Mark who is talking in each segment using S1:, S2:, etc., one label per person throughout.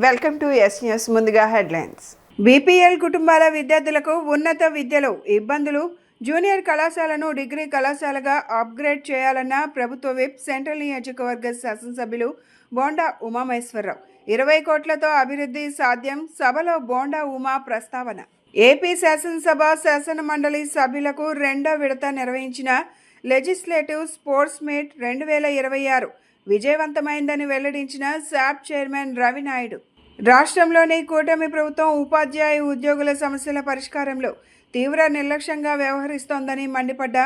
S1: Welcome to yes news. ముందుగా headlines. BPL కుటుంబాల విద్యార్థులకు ఉన్నత విద్యలో ఇబ్బందులు, జూనియర్ కళాశాలను డిగ్రీ కళాశాలగా అప్గ్రేడ్ చేయాలన్న ప్రభుత్వ విప్ సెంట్రల్ నియోజకవర్గ శాసనసభ్యులు బోండా ఉమామహేశ్వరరావు. 20 కోట్లతో అభివృద్ధి సాధ్యం, సభలో బోండా ఉమా ప్రస్తావన. ఏపీ శాసనసభ శాసన మండలి సభ్యులకు రెండో విడత నిర్వహించిన లెజిస్లేటివ్ స్పోర్ట్స్ మీట్ 2026 విజయవంతమైందని వెల్లడించిన శాప్ చైర్మన్ రవి నాయుడు. రాష్ట్రంలోని కూటమి ప్రభుత్వం ఉపాధ్యాయ ఉద్యోగుల సమస్యల పరిష్కారంలో తీవ్ర నిర్లక్ష్యంగా వ్యవహరిస్తోందని మండిపడ్డ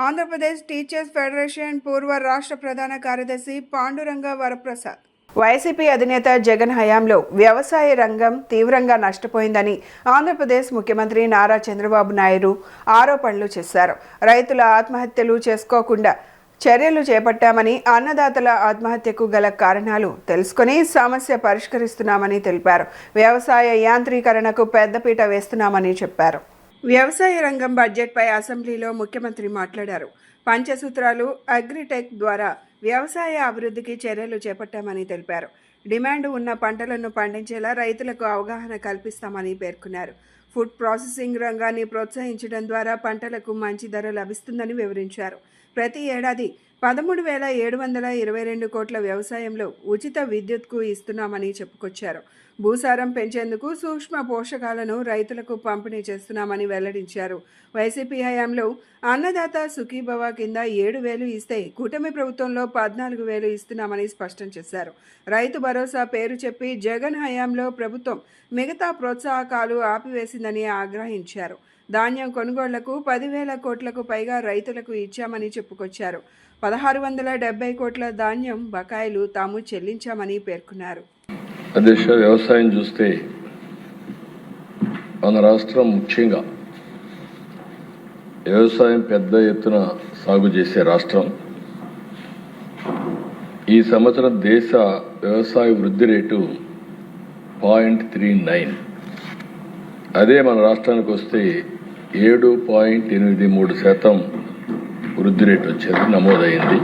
S1: ఆంధ్రప్రదేశ్ టీచర్స్ ఫెడరేషన్ పూర్వ రాష్ట్ర ప్రధాన కార్యదర్శి పాండురంగ వరప్రసాద్. వైసీపీ అధినేత జగన్ హయాంలో వ్యవసాయ రంగం తీవ్రంగా నష్టపోయిందని ఆంధ్రప్రదేశ్ ముఖ్యమంత్రి నారా చంద్రబాబు నాయుడు ఆరోపణలు చేశారు. రైతుల ఆత్మహత్యలు చేసుకోకుండా చర్యలు చేపట్టామని, అన్నదాతల ఆత్మహత్యకు గల కారణాలు తెలుసుకుని సమస్య పరిష్కరిస్తున్నామని తెలిపారు. వ్యవసాయ యాంత్రీకరణకు పెద్దపీట వేస్తున్నామని చెప్పారు. వ్యవసాయ రంగం బడ్జెట్పై అసెంబ్లీలో ముఖ్యమంత్రి మాట్లాడారు. పంచసూత్రాలు, అగ్రిటెక్ ద్వారా వ్యవసాయ అభివృద్ధికి చర్యలు చేపట్టామని తెలిపారు. డిమాండ్ ఉన్న పంటలను పండించేలా రైతులకు అవగాహన కల్పిస్తామని పేర్కొన్నారు. ఫుడ్ ప్రాసెసింగ్ రంగాన్ని ప్రోత్సహించడం ద్వారా పంటలకు మంచి ధర లభిస్తుందని వివరించారు. ప్రతి ఏడాది 13,722 కోట్ల వ్యవసాయంలో ఉచిత విద్యుత్కు ఇస్తున్నామని చెప్పుకొచ్చారు. భూసారం పెంచేందుకు సూక్ష్మ పోషకాలను రైతులకు పంపిణీ చేస్తున్నామని వెల్లడించారు. వైసీపీ హయాంలో అన్నదాత సుఖీభవ కింద 7,000 ఇస్తే కూటమి ప్రభుత్వంలో 14,000 ఇస్తున్నామని స్పష్టం చేశారు. రైతు భరోసా పేరు చెప్పి జగన్ హయాంలో ప్రభుత్వం మిగతా ప్రోత్సాహకాలు ఆపివేసిందని ఆగ్రహించారు. ధాన్యం కొనుగోళ్లకు 10,000 కోట్లకు పైగా రైతులకు ఇచ్చామని చెప్పుకొచ్చారు. 1,670 కోట్ల ధాన్యం బకాయిలు తాము చెల్లించామని పేర్కొన్నారు.
S2: దేశ వ్యవసాయం చూస్తే మన రాష్ట్రం ముఖ్యంగా వ్యవసాయం పెద్ద ఎత్తున సాగు చేసే రాష్ట్రం. ఈ సంవత్సరం దేశ వ్యవసాయ వృద్ధి రేటు 0.39. అదే మన రాష్ట్రానికి వస్తే 7.83% వృద్ధి రేటు వచ్చేది నమోదైంది.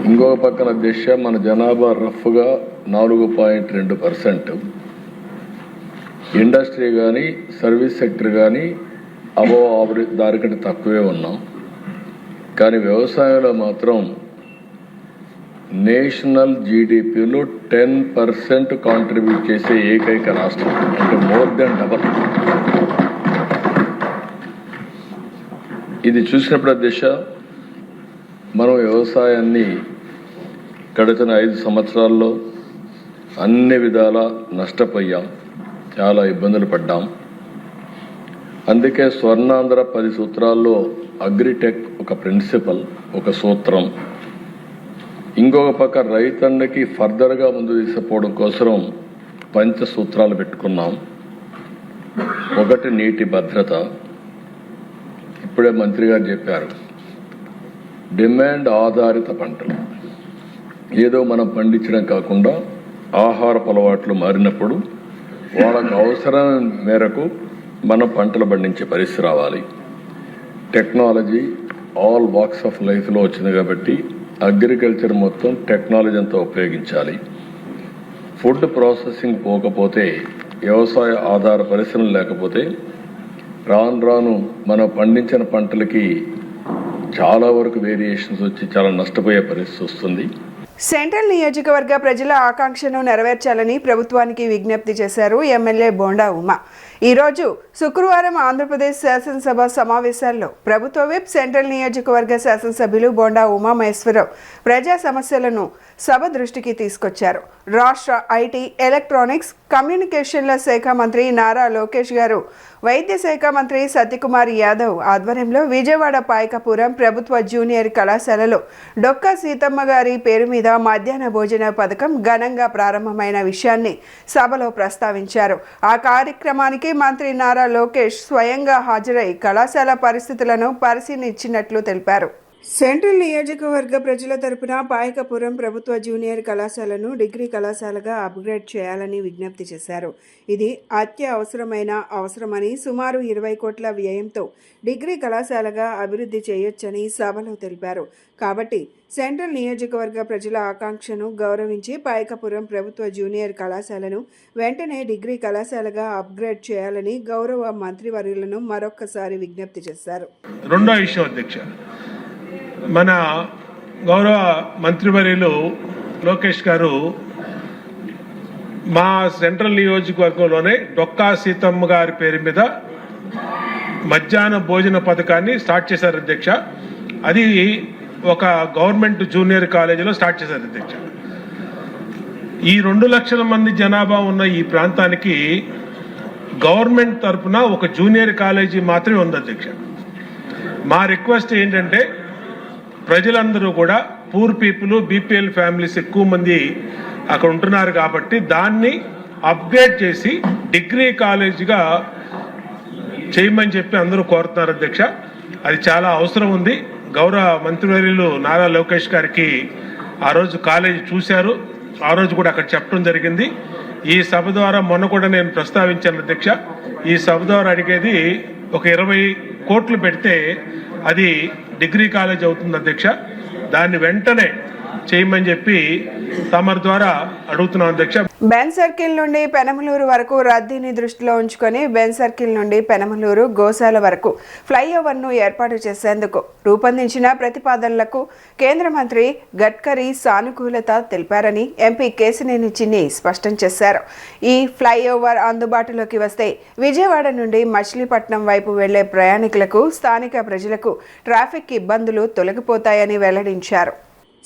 S2: ఇంకొక పక్కన దేశ మన జనాభా రఫ్గా 4.2%. ఇండస్ట్రీ కానీ సర్వీస్ సెక్టర్ కానీ దానికంటే తక్కువే ఉన్నాం. కానీ వ్యవసాయంలో మాత్రం నేషనల్ జీడిపిలో 10% కాంట్రిబ్యూట్ చేసే ఏకైక రాష్ట్రం, అంటే మోర్ దెన్ డబల్. ఇది చూసినప్పుడు దిశ మనం వ్యవసాయాన్ని గడిచిన 5 సంవత్సరాల్లో అన్ని విధాల నష్టపోయాం, చాలా ఇబ్బందులు పడ్డాం. అందుకే స్వర్ణాంధ్ర 10 సూత్రాల్లో అగ్రిటెక్ ఒక ప్రిన్సిపల్, ఒక సూత్రం. ఇంకొక పక్క రైతన్నకి ఫర్దర్గా ముందు తీసుకుపోవడం కోసం పంచసూత్రాలు పెట్టుకున్నాం. ఒకటి నీటి భద్రత. ఇప్పుడే మంత్రి గారు చెప్పారు, డిమాండ్ ఆధారిత పంటలు. ఏదో మనం పండించడం కాకుండా ఆహారపు అలవాట్లు మారినప్పుడు వాళ్ళకు అవసరం మేరకు మనం పంటలు పండించే పరిస్థితి రావాలి. టెక్నాలజీ ఆల్ వాక్స్ ఆఫ్ లైఫ్లో వచ్చింది కాబట్టి అగ్రికల్చర్ మొత్తం టెక్నాలజీ అంతా ఉపయోగించాలి. ఫుడ్ ప్రాసెసింగ్ పోకపోతే, వ్యవసాయ ఆధార పరిశ్రమలు లేకపోతే రాను రాను మనం పండించిన పంటలకి చాలా వరకు వేరియేషన్స్ వచ్చి చాలా నష్టపోయే పరిస్థితి వస్తుంది.
S1: సెంట్రల్ నియోజకవర్గ ప్రజల ఆకాంక్షను నెరవేర్చాలని ప్రభుత్వానికి విజ్ఞప్తి చేశారు ఎమ్మెల్యే బోండా ఉమా. ఈరోజు శుక్రవారం ఆంధ్రప్రదేశ్ శాసనసభ సమావేశాల్లో ప్రభుత్వ విప్ సెంట్రల్ నియోజకవర్గ శాసనసభ్యులు బోండా ఉమామహేశ్వరరావు ప్రజా సమస్యలను సభ దృష్టికి తీసుకొచ్చారు. రాష్ట్ర ఐటీ, ఎలక్ట్రానిక్స్, కమ్యూనికేషన్ల శాఖ మంత్రి నారా లోకేష్ గారు, వైద్య శాఖ మంత్రి సత్యకుమార్ యాదవ్ ఆధ్వర్యంలో విజయవాడ పాయకపురం ప్రభుత్వ జూనియర్ కళాశాలలో డొక్కా సీతమ్మ గారి పేరు మీద మధ్యాహ్న భోజన పథకం ఘనంగా ప్రారంభమైన విషయాన్ని సభలో ప్రస్తావించారు. ఆ కార్యక్రమానికి మంత్రి నారా లోకేష్ స్వయంగా హాజరై కళాశాల పరిస్థితులను పరిశీలించినట్లు తెలిపారు. సెంట్రల్ నియోజకవర్గ ప్రజల తరపున పాయకపురం ప్రభుత్వ జూనియర్ కళాశాలను డిగ్రీ కళాశాలగా అప్గ్రేడ్ చేయాలని విజ్ఞప్తి చేశారు. ఇది అవసరమని సుమారు 20 కోట్ల వ్యయంతో డిగ్రీ కళాశాలగా అభివృద్ధి చేయొచ్చని సభలో తెలిపారు. కాబట్టి సెంట్రల్ నియోజకవర్గ ప్రజల ఆకాంక్షను గౌరవించి పాయకపురం ప్రభుత్వ జూనియర్ కళాశాలను వెంటనే డిగ్రీ కళాశాలగా అప్గ్రేడ్ చేయాలని గౌరవ మంత్రివర్యులను మరొక్కసారి విజ్ఞప్తి చేశారు.
S3: రెండో విషయం అధ్యక్ష, మన గౌరవ మంత్రివర్యులు లోకేష్ గారు మా సెంట్రల్ నియోజకవర్గంలోనే డొక్కా సీతమ్మ గారి పేరు మీద మధ్యాహ్న భోజన పథకాన్ని స్టార్ట్ చేశారు అధ్యక్ష. అది ఒక గవర్నమెంట్ జూనియర్ కాలేజీలో స్టార్ట్ చేశారు అధ్యక్ష. ఈ 2 లక్షల మంది జనాభా ఉన్న ఈ ప్రాంతానికి గవర్నమెంట్ తరఫున ఒక జూనియర్ కాలేజీ మాత్రమే ఉంది అధ్యక్ష. మా రిక్వెస్ట్ ఏంటంటే ప్రజలందరూ కూడా పూర్ పీపుల్, బీపీఎల్ ఫ్యామిలీస్ ఎక్కువ మంది అక్కడ ఉంటున్నారు కాబట్టి దాన్ని అప్గ్రేడ్ చేసి డిగ్రీ కాలేజీగా చేయమని చెప్పి అందరూ కోరుతున్నారు అధ్యక్ష. అది చాలా అవసరం ఉంది. గౌరవ మంత్రివర్యులు నారా లోకేష్ గారికి ఆ రోజు కాలేజీ చూశారు, ఆ రోజు కూడా అక్కడ చెప్పడం జరిగింది. ఈ సభ ద్వారా మొన్న కూడా నేను ప్రస్తావించాను అధ్యక్ష. ఈ సభ ద్వారా అడిగేది ఒక 20 కోట్లు పెడితే అది డిగ్రీ కాలేజ్ అవుతుంది అధ్యక్ష. దాన్ని వెంటనే చేయమని చెప్పి తమరి ద్వారా అడుగుతున్నాం అధ్యక్ష.
S1: బెన్ సర్కిల్ నుండి పెనమలూరు వరకు రద్దీని దృష్టిలో ఉంచుకొని బెన్ సర్కిల్ నుండి పెనమలూరు గోశాల వరకు ఫ్లైఓవర్ను ఏర్పాటు చేసేందుకు రూపొందించిన ప్రతిపాదనలకు కేంద్ర మంత్రి గడ్కరీ సానుకూలత తెలిపారని ఎంపీ కేశినేని చిన్ని స్పష్టం చేశారు. ఈ ఫ్లైఓవర్ అందుబాటులోకి వస్తే విజయవాడ నుండి మచిలీపట్నం వైపు వెళ్లే ప్రయాణికులకు, స్థానిక ప్రజలకు ట్రాఫిక్ ఇబ్బందులు తొలగిపోతాయని వెల్లడించారు.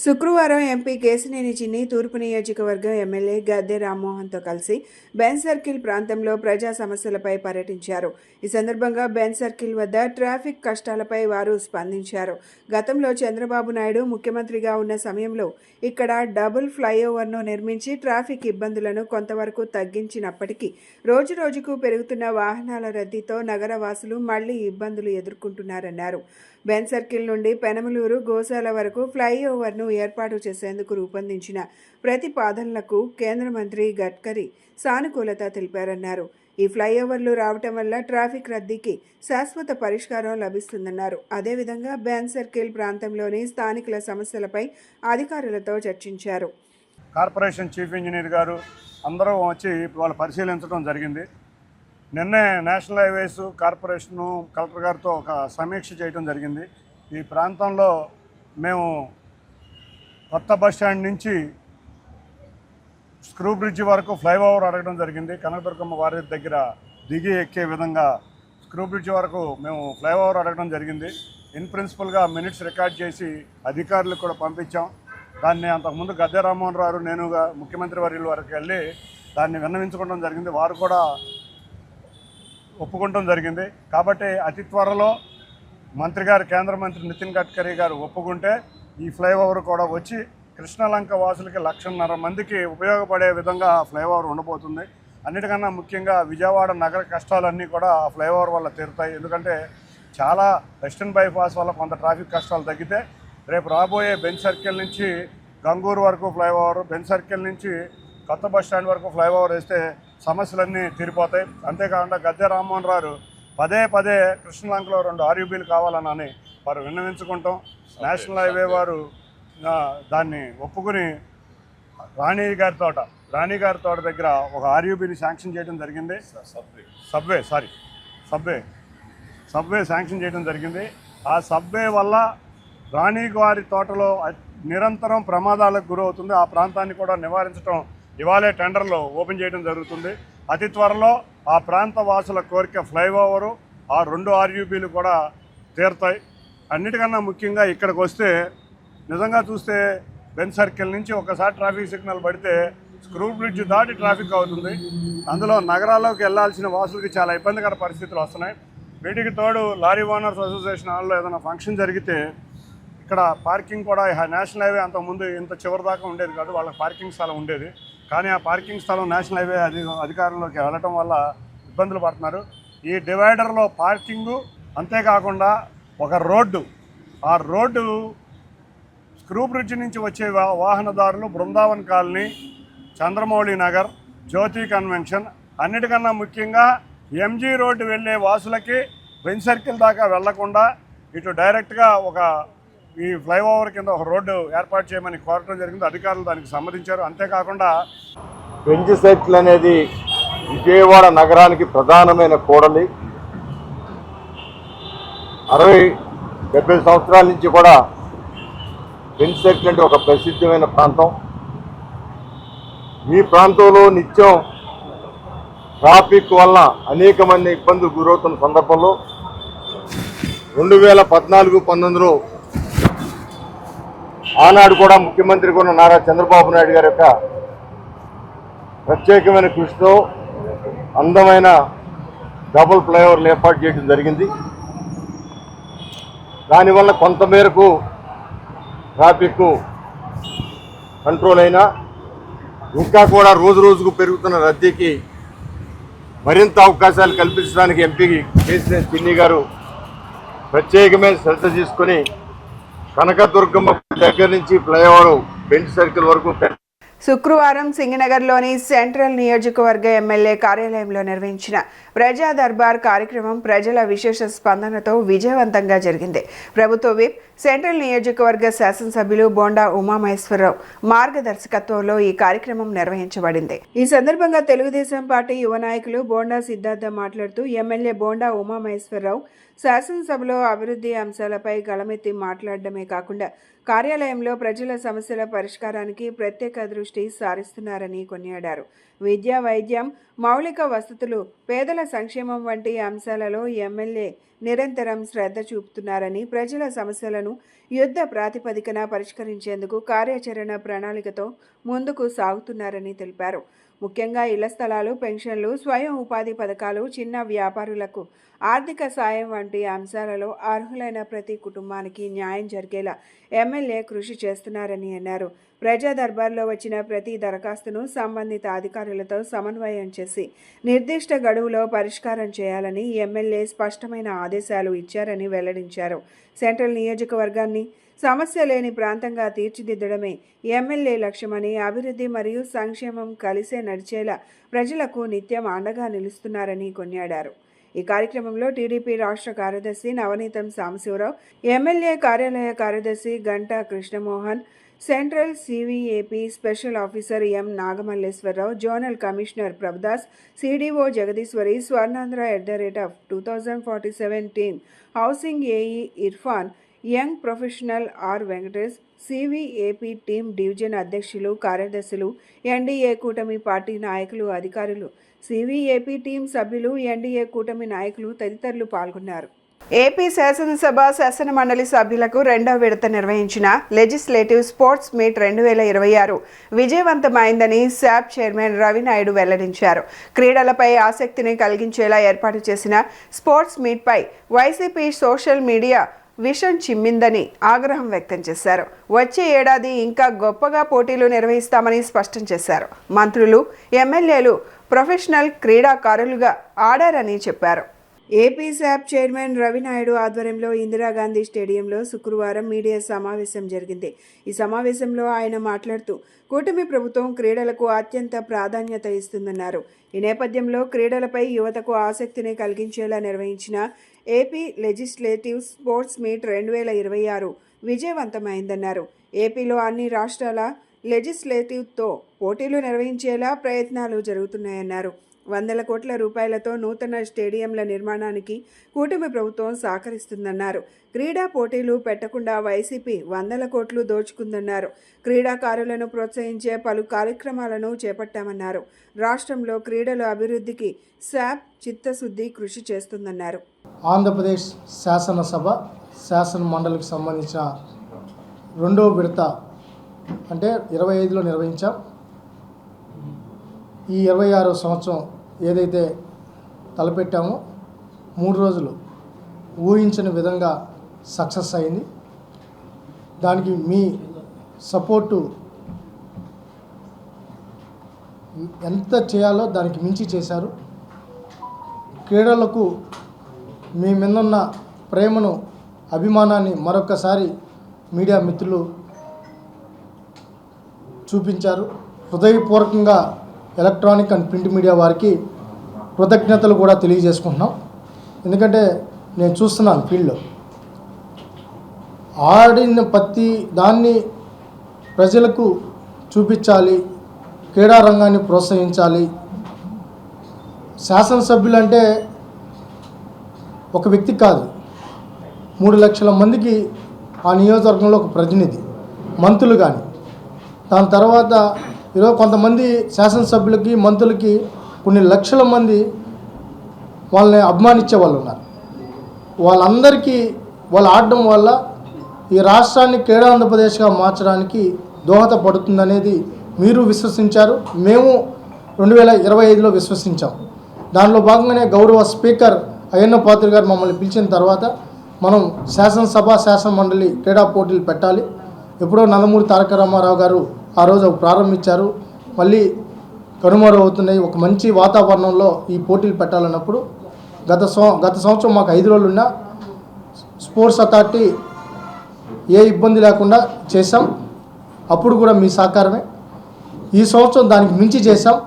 S1: శుక్రవారం ఎంపీ కేశినేని చిన్ని తూర్పు నియోజకవర్గం ఎమ్మెల్యే గద్దె రామ్మోహన్తో కలిసి బెన్ సర్కిల్ ప్రాంతంలో ప్రజా సమస్యలపై పర్యటించారు. ఈ సందర్భంగా బెన్ సర్కిల్ వద్ద ట్రాఫిక్ కష్టాలపై వారు స్పందించారు. గతంలో చంద్రబాబు నాయుడు ముఖ్యమంత్రిగా ఉన్న సమయంలో ఇక్కడ డబుల్ ఫ్లైఓవర్ను నిర్మించి ట్రాఫిక్ ఇబ్బందులను కొంతవరకు తగ్గించినప్పటికీ రోజురోజుకు పెరుగుతున్న వాహనాల రద్దీతో నగరవాసులు మళ్లీ ఇబ్బందులు ఎదుర్కొంటున్నారన్నారు. బెన్ సర్కిల్ నుండి పెనమలూరు గోశాల వరకు ఫ్లైఓవర్ను ఏర్పాటు చేసేందుకు రూపొందించిన ప్రతిపాదనలకు కేంద్ర మంత్రి గడ్కరీ సానుకూలత తెలిపారన్నారు. ఈ ఫ్లైఓవర్లు రావటం వల్ల ట్రాఫిక్ రద్దీకి శాశ్వత పరిష్కారం లభిస్తుందన్నారు. అదేవిధంగా బెన్ సర్కిల్ ప్రాంతంలోని స్థానికుల సమస్యలపై అధికారులతో చర్చించారు.
S4: కార్పొరేషన్ చీఫ్ ఇంజనీర్ గారు అందరూ వచ్చి వాళ్ళు పరిశీలించడం జరిగింది. నిన్నే నేషనల్ హైవేస్ కార్పొరేషను కలెక్టర్ గారితో ఒక సమీక్ష చేయడం జరిగింది. ఈ ప్రాంతంలో మేము కొత్త బస్టాండ్ నుంచి స్క్రూ బ్రిడ్జ్ వరకు ఫ్లైఓవర్ అడగడం జరిగింది. కనకదుర్గమ్మ వారి దగ్గర దిగి ఎక్కే విధంగా స్క్రూ బ్రిడ్జ్ వరకు మేము ఫ్లైఓవర్ అడగడం జరిగింది. ఇన్ ప్రిన్సిపల్గా మినిట్స్ రికార్డ్ చేసి అధికారులకు కూడా పంపించాం. దాన్ని అంతకుముందు గద్దె రామ్మోహన్ రావు నేనుగా ముఖ్యమంత్రి వర్యుల వరకు వెళ్ళి దాన్ని విన్నవించుకోవడం జరిగింది. వారు కూడా ఒప్పుకోవడం జరిగింది. కాబట్టి అతి త్వరలో మంత్రి గారు, కేంద్ర మంత్రి నితిన్ గడ్కరీ గారు ఒప్పుకుంటే ఈ ఫ్లైఓవర్ కూడా వచ్చి కృష్ణలంక వాసులకి 1,50,000 మందికి ఉపయోగపడే విధంగా ఫ్లైఓవర్ ఉండబోతుంది. అన్నిటికన్నా ముఖ్యంగా విజయవాడ నగర కష్టాలన్నీ కూడా ఆ ఫ్లైఓవర్ వల్ల తీరుతాయి. ఎందుకంటే చాలా వెస్టర్న్ బైపాస్ వల్ల కొంత ట్రాఫిక్ కష్టాలు తగ్గితే రేపు రాబోయే బెన్ సర్కిల్ నుంచి గంగూరు వరకు ఫ్లైఓవర్, బెన్ సర్కిల్ నుంచి కొత్త బస్టాండ్ వరకు ఫ్లైఓవర్ వేస్తే సమస్యలన్నీ తీరిపోతాయి. అంతేకాకుండా గద్దె రామ్మోహన్ రావు పదే కృష్ణలంకలో 2 ఆర్యూబీలు కావాలని వారు విన్నవించుకుంటాం. నేషనల్ హైవే వారు దాన్ని ఒప్పుకుని రాణి గారి తోట దగ్గర ఒక ఆర్యూబీని శాంక్షన్ చేయడం జరిగింది. సబ్వే శాంక్షన్ చేయడం జరిగింది. ఆ సబ్వే వల్ల రాణి గారి తోటలో నిరంతరం ప్రమాదాలకు గురవుతుంది. ఆ ప్రాంతాన్ని కూడా నివారించడం ఇవాళే టెండర్లో ఓపెన్ చేయడం జరుగుతుంది. అతి త్వరలో ఆ ప్రాంత వాసుల కోరిక ఫ్లైఓవరు, ఆ 2 ఆర్యూబీలు కూడా తీరుతాయి. అన్నిటికన్నా ముఖ్యంగా ఇక్కడికి వస్తే నిజంగా చూస్తే బెన్ సర్కిల్ నుంచి ఒకసారి ట్రాఫిక్ సిగ్నల్ పడితే స్క్రూ బ్రిడ్జ్ దాటి ట్రాఫిక్ అవుతుంది. అందులో నగరాల్లోకి వెళ్లాల్సిన వాసులకి చాలా ఇబ్బందికర పరిస్థితులు వస్తున్నాయి. వీటికి తోడు లారీ ఓనర్స్ అసోసియేషన్ హాల్లో ఏదైనా ఫంక్షన్ జరిగితే ఇక్కడ పార్కింగ్ కూడా నేషనల్ హైవే అంతకుముందు ఇంత చివరి దాకా ఉండేది కాదు, వాళ్ళకి పార్కింగ్ స్థలం ఉండేది. కానీ ఆ పార్కింగ్ స్థలం నేషనల్ హైవే అధికారంలోకి వెళ్ళటం వల్ల ఇబ్బందులు పడుతున్నారు. ఈ డివైడర్లో పార్కింగు అంతేకాకుండా ఒక రోడ్డు ఆ రోడ్డు స్క్రూ బ్రిడ్జ్ నుంచి వచ్చే వాహనదారులు బృందావన్ కాలనీ, చంద్రమౌళి నగర్, జ్యోతి కన్వెన్షన్, అన్నిటికన్నా ముఖ్యంగా ఎంజీ రోడ్డు వెళ్ళే వాసులకి బెంచ్ సర్కిల్ దాకా వెళ్లకుండా ఇటు డైరెక్ట్గా ఈ ఫ్లైఓవర్ కింద ఒక రోడ్డు ఏర్పాటు చేయమని కోరటం జరిగింది. అధికారులు దానికి సమ్మతించారు. అంతేకాకుండా
S5: బెంచ్ సర్కిల్ అనేది విజయవాడ నగరానికి ప్రధానమైన కూడలి. 60-70 సంవత్సరాల నుంచి కూడా బెంచ్ సర్కిల్ అంటే ఒక ప్రసిద్ధమైన ప్రాంతం. ఈ ప్రాంతంలో నిత్యం ట్రాఫిక్ వలన అనేక మంది ఇబ్బందులు గురవుతున్న సందర్భంలో 2014-19లో ఆనాడు కూడా ముఖ్యమంత్రి కూడా నారా చంద్రబాబు నాయుడు గారి యొక్క ప్రత్యేకమైన కృషితో అందమైన డబుల్ ఫ్లైఓవర్లు ఏర్పాటు చేయడం జరిగింది. దానివల్ల కొంతమేరకు ట్రాఫిక్ కంట్రోల్ అయినా ఇంకా కూడా రోజు రోజుకు పెరుగుతున్న రద్దీకి మరింత అవకాశాలు కల్పించడానికి ఎంపీ కేసీఆర్ చిన్ని గారు ప్రత్యేకమైన శ్రద్ధ తీసుకొని కనకదుర్గమ్మ దగ్గర నుంచి ఫ్లైఓవర్ బెంచ్ సర్కిల్ వరకు
S1: శుక్రవారం సింగనగర్లోని సెంట్రల్ నియోజకవర్గ ఎమ్మెల్యే కార్యాలయంలో నిర్వహించిన ప్రజా దర్బార్ కార్యక్రమం ప్రజల విశేష స్పందనతో విజయవంతంగా జరిగింది. ప్రభుత్వ విప్ సెంట్రల్ నియోజకవర్గ శాసనసభ్యులు బోండా ఉమామహేశ్వరరావు మార్గదర్శకత్వంలో ఈ కార్యక్రమం నిర్వహించబడింది. ఈ సందర్భంగా తెలుగుదేశం పార్టీ యువ నాయకులు బోండా సిద్ధార్థ మాట్లాడుతూ ఎమ్మెల్యే బోండా ఉమామహేశ్వరరావు శాసనసభలో అభివృద్ధి అంశాలపై గళమెత్తి మాట్లాడడమే కాకుండా కార్యాలయంలో ప్రజల సమస్యల పరిష్కారానికి ప్రత్యేక దృష్టి సారిస్తున్నారని కొనియాడారు. విద్య, వైద్యం, మౌలిక వసతులు, పేదల సంక్షేమం వంటి అంశాలలో ఎమ్మెల్యే నిరంతరం శ్రద్ధ చూపుతున్నారని, ప్రజల సమస్యలను యుద్ధ ప్రాతిపదికన పరిష్కరించేందుకు కార్యాచరణ ప్రణాళికతో ముందుకు సాగుతున్నారని తెలిపారు. ముఖ్యంగా ఇళ్ల స్థలాలు, పెన్షన్లు, స్వయం ఉపాధి పథకాలు, చిన్న వ్యాపారులకు ఆర్థిక సాయం వంటి అంశాలలో అర్హులైన ప్రతి కుటుంబానికి న్యాయం జరిగేలా ఎమ్మెల్యే కృషి చేస్తున్నారని అన్నారు. ప్రజా దర్బార్లో వచ్చిన ప్రతి దరఖాస్తును సంబంధిత అధికారులతో సమన్వయం చేసి నిర్దిష్ట గడువులో పరిష్కారం చేయాలని ఎమ్మెల్యే స్పష్టమైన ఆదేశాలు ఇచ్చారని వెల్లడించారు. సెంట్రల్ నియోజకవర్గాన్ని సమస్య లేని ప్రాంతంగా తీర్చిదిద్దడమే ఎమ్మెల్యే లక్ష్యమని, అభివృద్ధి మరియు సంక్షేమం కలిసే నడిచేలా ప్రజలకు నిత్యం అండగా నిలుస్తున్నారని కొనియాడారు. ఈ కార్యక్రమంలో టీడీపీ రాష్ట్ర కార్యదర్శి నవనీతం సాంబశివరావు, ఎమ్మెల్యే కార్యాలయ కార్యదర్శి Ganta Krishnamohan, central CVAP special officer M Nagamalleswararao, zonal commissioner Prabhudas, CDO Jagadeeswari, Swarnandhra @2047 team, housing AE Irfan, young professional R Venkatesh, CVAP team division అధ్యక్షులు, కార్యదర్శులు, ఎన్డీఏ కూటమి పార్టీ నాయకులు, అధికారులు, సివిఏపీ టీం సభ్యులు, ఎన్డీఏ కూటమి నాయకులు తదితరులు పాల్గొన్నారు. ఏపీ శాసనసభ శాసన మండలి సభ్యులకు 2వ విడత నిర్వహించిన లెజిస్లేటివ్ స్పోర్ట్స్ మీట్ 2026 విజయవంతమైందని శాప్ చైర్మన్ రవినాయుడు వెల్లడించారు. క్రీడలపై ఆసక్తిని కలిగించేలా ఏర్పాటు చేసిన స్పోర్ట్స్ మీట్పై వైసీపీ సోషల్ మీడియా విషం చిమ్మిందని ఆగ్రహం వ్యక్తం చేశారు. వచ్చే ఏడాది ఇంకా గొప్పగా పోటీలు నిర్వహిస్తామని స్పష్టం చేశారు. మంత్రులు, ఎమ్మెల్యేలు ప్రొఫెషనల్ క్రీడాకారులుగా ఆడారని చెప్పారు. ఏపీ శాప్ చైర్మన్ రవినాయుడు ఆధ్వర్యంలో ఇందిరాగాంధీ స్టేడియంలో శుక్రవారం మీడియా సమావేశం జరిగింది. ఈ సమావేశంలో ఆయన మాట్లాడుతూ కూటమి ప్రభుత్వం క్రీడలకు అత్యంత ప్రాధాన్యత ఇస్తుందన్నారు. ఈ నేపథ్యంలో క్రీడలపై యువతకు ఆసక్తిని కలిగించేలా నిర్వహించిన ఏపీ లెజిస్లేటివ్ స్పోర్ట్స్ మీట్ 2026 విజయవంతమైందన్నారు. ఏపీలో అన్ని రాష్ట్రాల లెజిస్లేటివ్తో పోటీలు నిర్వహించేలా ప్రయత్నాలు జరుగుతున్నాయన్నారు. 100 కోట్ల రూపాయలతో నూతన స్టేడియంల నిర్మాణానికి కూటమి ప్రభుత్వం సహకరిస్తుందన్నారు. క్రీడా పోటీలు పెట్టకుండా వైసీపీ 100 కోట్లు దోచుకుందన్నారు. క్రీడాకారులను ప్రోత్సహించే పలు కార్యక్రమాలను చేపట్టామన్నారు. రాష్ట్రంలో క్రీడల అభివృద్ధికి శాప్ చిత్తశుద్ధి కృషి చేస్తుందన్నారు.
S6: ఆంధ్రప్రదేశ్ శాసనసభ శాసన మండలికి సంబంధించిన 2వ విడత అంటే 25లో నిర్వహించాం. ఈ 26వ సంవత్సరం ఏదైతే తలపెట్టామో 3 రోజులు ఊహించని విధంగా సక్సెస్ అయింది. దానికి మీ సపోర్టు ఎంత చేయాలో దానికి మించి చేశారు. క్రీడలకు మీ మీదున్న ప్రేమను అభిమానాన్ని మరొకసారి మీడియా మిత్రులు చూపించారు. హృదయపూర్వకంగా ఎలక్ట్రానిక్ అండ్ ప్రింట్ మీడియా వారికి కృతజ్ఞతలు కూడా తెలియజేసుకుంటున్నాం. ఎందుకంటే నేను చూస్తున్నాను ఫీల్డ్లో ఆడిన ప్రతి దాన్ని ప్రజలకు చూపించాలి, క్రీడా రంగాన్ని ప్రోత్సహించాలి. శాసనసభ్యులు అంటే ఒక వ్యక్తి కాదు, 3 లక్షల మందికి ఆ నియోజకవర్గంలో ఒక ప్రతినిధి, మంత్రులు కానీ. దాని తర్వాత ఈరోజు కొంతమంది శాసనసభ్యులకి మంత్రులకి కొన్ని లక్షల మంది వాళ్ళని అభిమానించే వాళ్ళు ఉన్నారు. వాళ్ళందరికీ వాళ్ళు ఆడడం వల్ల ఈ రాష్ట్రాన్ని క్రీడా ఆంధ్రప్రదేశ్గా మార్చడానికి దోహదపడుతుందనేది మీరు విశ్వసించారు, మేము 2025లో విశ్వసించాం. దానిలో భాగంగానే గౌరవ స్పీకర్ అయ్యన్న పాత్రుడు గారు మమ్మల్ని పిలిచిన తర్వాత మనం శాసనసభ శాసన మండలి క్రీడా పోటీలు పెట్టాలి. ఎప్పుడో నందమూరి తారక రామారావు గారు ఆ రోజు ప్రారంభించారు, మళ్ళీ కనుమరుగవుతున్నాయి. ఒక మంచి వాతావరణంలో ఈ పోటీలు పెట్టాలన్నప్పుడు గత సంవత్సరం మాకు 5 రోజులు ఉన్న స్పోర్ట్స్ అథారిటీ ఏ ఇబ్బంది లేకుండా చేశాం. అప్పుడు కూడా మీ సహకారమే. ఈ సంవత్సరం దానికి మించి చేశాం.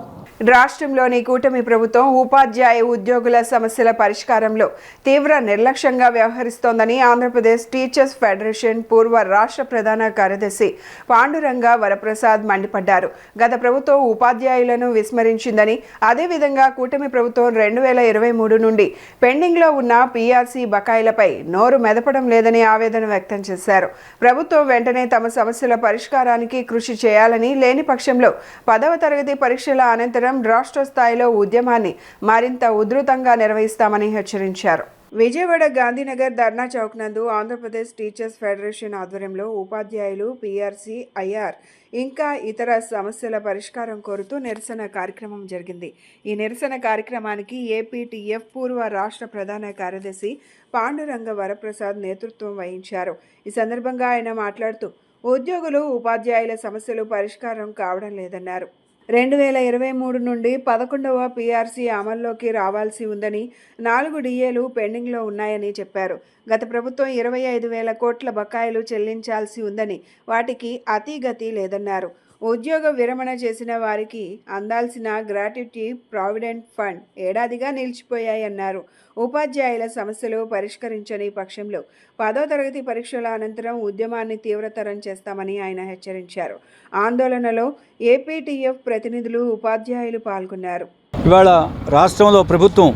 S1: రాష్ట్రంలోని కూటమి ప్రభుత్వం ఉపాధ్యాయ ఉద్యోగుల సమస్యల పరిష్కారంలో తీవ్ర నిర్లక్ష్యంగా వ్యవహరిస్తోందని ఆంధ్రప్రదేశ్ టీచర్స్ ఫెడరేషన్ పూర్వ రాష్ట్ర ప్రధాన కార్యదర్శి పాండురంగ వరప్రసాద్ మండిపడ్డారు. గత ప్రభుత్వం ఉపాధ్యాయులను విస్మరించిందని, అదేవిధంగా కూటమి ప్రభుత్వం 2023 నుండి పెండింగ్లో ఉన్న పీఆర్సీ బకాయిలపై నోరు మెదపడం లేదని ఆవేదన వ్యక్తం చేశారు. ప్రభుత్వం వెంటనే తమ సమస్యల పరిష్కారానికి కృషి చేయాలని, లేని పక్షంలో 10వ తరగతి పరీక్షల అనంతరం రాష్ట్ర స్థాయిలో ఉద్యమాన్ని మరింత ఉధృతంగా నిర్వహిస్తామని హెచ్చరించారు. విజయవాడ గాంధీనగర్ ధర్నా చౌక్ నందు ఆంధ్రప్రదేశ్ టీచర్స్ ఫెడరేషన్ ఆధ్వర్యంలో ఉపాధ్యాయులు, పీఆర్సీ, ఐఆర్ ఇంకా ఇతర సమస్యల పరిష్కారం కోరుతూ నిరసన కార్యక్రమం జరిగింది. ఈ నిరసన కార్యక్రమానికి ఏపీటీఎఫ్ పూర్వ రాష్ట్ర ప్రధాన కార్యదర్శి పాండురంగ వరప్రసాద్ నేతృత్వం వహించారు. ఈ సందర్భంగా ఆయన మాట్లాడుతూ ఉద్యోగులు, ఉపాధ్యాయుల సమస్యలు పరిష్కారం కావడం లేదన్నారు. 2023 నుండి 11వ పీఆర్సీ అమల్లోకి రావాల్సి ఉందని, 4 డిఏలు పెండింగ్లో ఉన్నాయని చెప్పారు. గత ప్రభుత్వం 25,000 కోట్ల బకాయిలు చెల్లించాల్సి ఉందని, వాటికి అతీగతి లేదన్నారు. ఉద్యోగ విరమణ చేసిన వారికి అందాల్సిన గ్రాట్యుటీ, ప్రావిడెంట్ ఫండ్ ఏడాదిగా నిలిచిపోయాయన్నారు. ఉపాధ్యాయుల సమస్యలు పరిష్కరించని పక్షంలో 10వ తరగతి పరీక్షల అనంతరం ఉద్యమాన్ని తీవ్రతరం చేస్తామని ఆయన హెచ్చరించారు. ఆందోళనలో ఏపీటీఎఫ్ ప్రతినిధులు, ఉపాధ్యాయులు పాల్గొన్నారు.
S7: ఇవాళ రాష్ట్రంలో ప్రభుత్వం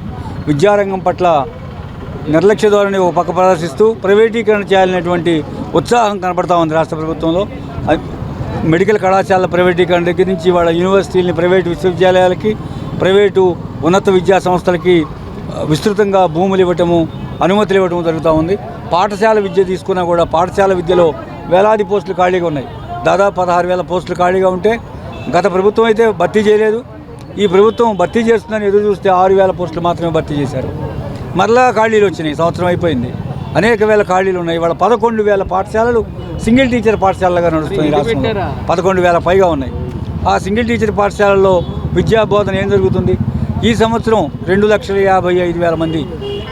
S7: విద్యారంగం పట్ల నిర్లక్ష్య ధోరణి ఒక పక్క ప్రదర్శిస్తూ ప్రైవేటీకరణ చేయాలనేటువంటి ఉత్సాహం కనపడతా ఉంది రాష్ట్ర ప్రభుత్వంలో. మెడికల్ కళాశాలల ప్రైవేటీకరణ దగ్గర నుంచి ఇవాళ యూనివర్సిటీలని ప్రైవేటు విశ్వవిద్యాలయాలకి, ప్రైవేటు ఉన్నత విద్యా సంస్థలకి విస్తృతంగా భూములు ఇవ్వటము, అనుమతులు ఇవ్వటము జరుగుతూ ఉంది. పాఠశాల విద్య తీసుకున్నా కూడా పాఠశాల విద్యలో వేలాది పోస్టులు ఖాళీగా ఉన్నాయి. దాదాపు 16,000 పోస్టులు ఖాళీగా ఉంటే గత ప్రభుత్వం అయితే భర్తీ చేయలేదు. ఈ ప్రభుత్వం భర్తీ చేస్తుందని ఎదురు చూస్తే 6,000 పోస్టులు మాత్రమే భర్తీ చేశారు. మరలా ఖాళీలు వచ్చినాయి, సంవత్సరం అయిపోయింది. అనేక వేల ఖాళీలు ఉన్నాయి. ఇవాళ 11,000 పాఠశాలలు సింగిల్ టీచర్ పాఠశాలలుగా నడుస్తున్నాయి. రాష్ట్రంలో 11,000 పైగా ఉన్నాయి. ఆ సింగిల్ టీచర్ పాఠశాలల్లో విద్యా బోధన ఏం జరుగుతుంది? ఈ సంవత్సరం 2,55,000 మంది,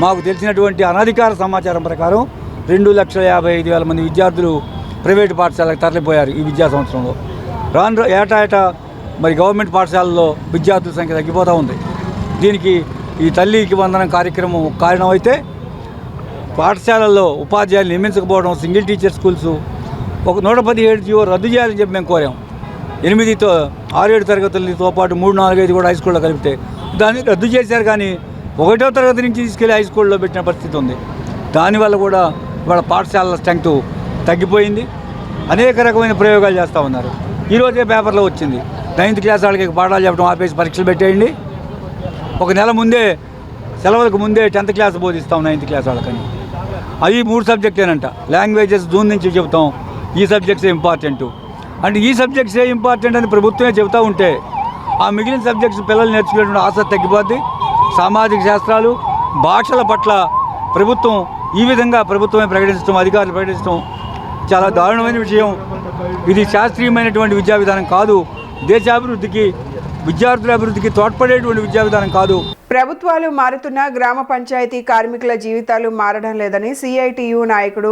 S7: మాకు తెలిసినటువంటి అనధికార సమాచారం ప్రకారం 2,55,000 మంది విద్యార్థులు ప్రైవేటు పాఠశాలకు తరలిపోయారు ఈ విద్యా సంవత్సరంలో. రాను ఏటా మరి గవర్నమెంట్ పాఠశాలల్లో విద్యార్థుల సంఖ్య తగ్గిపోతూ ఉంది. దీనికి ఈ తల్లికి వందనం కార్యక్రమం కారణం అయితే, పాఠశాలల్లో ఉపాధ్యాయులు నియమించకపోవడం, సింగిల్ టీచర్ స్కూల్స్ ఒక 117 జీవో రద్దు చేయాలని చెప్పి మేము కోరాం. 6-7 తరగతులతో పాటు 3-4-5 కూడా హై స్కూల్లో కలిపితే దాన్ని రద్దు చేశారు. కానీ 1వ తరగతి నుంచి తీసుకెళ్లి హై స్కూల్లో పెట్టిన పరిస్థితి ఉంది. దానివల్ల కూడా వాళ్ళ పాఠశాలల స్ట్రెంగ్త్ తగ్గిపోయింది. అనేక రకమైన ప్రయోగాలు చేస్తూ ఉన్నారు. ఈరోజే పేపర్లో వచ్చింది, 9th క్లాస్ వాళ్ళకి పాఠాలు చెప్పడం ఆపేసి పరీక్షలు పెట్టేయండి. ఒక నెల ముందే, సెలవులకు ముందే 10th క్లాస్ బోధిస్తాం 9th క్లాస్ వాళ్ళకని. అవి 3 సబ్జెక్టేనంట. లాంగ్వేజెస్ జూన్ నుంచి చెబుతాం, ఈ సబ్జెక్ట్సే ఇంపార్టెంటు అంటే ఈ సబ్జెక్ట్సే ఇంపార్టెంట్ అని ప్రభుత్వమే చెబుతూ ఉంటే ఆ మిగిలిన సబ్జెక్ట్స్ పిల్లలు నేర్చుకునేటువంటి ఆసక్తి తగ్గిపోద్ది. సామాజిక శాస్త్రాలు, భాషల పట్ల ప్రభుత్వం ఈ విధంగా ప్రభుత్వమే ప్రకటించడం, అధికారులు ప్రకటించడం చాలా దారుణమైన విషయం. ఇది శాస్త్రీయమైనటువంటి విద్యా విధానం కాదు. దేశాభివృద్ధికి, విద్యార్థుల అభివృద్ధికి తోడ్పడేటువంటి విద్యా విధానం కాదు.
S1: ప్రభుత్వాలు మారుతున్నా గ్రామ పంచాయతీ కార్మికుల జీవితాలు మారడం లేదని సిఐటియు నాయకుడు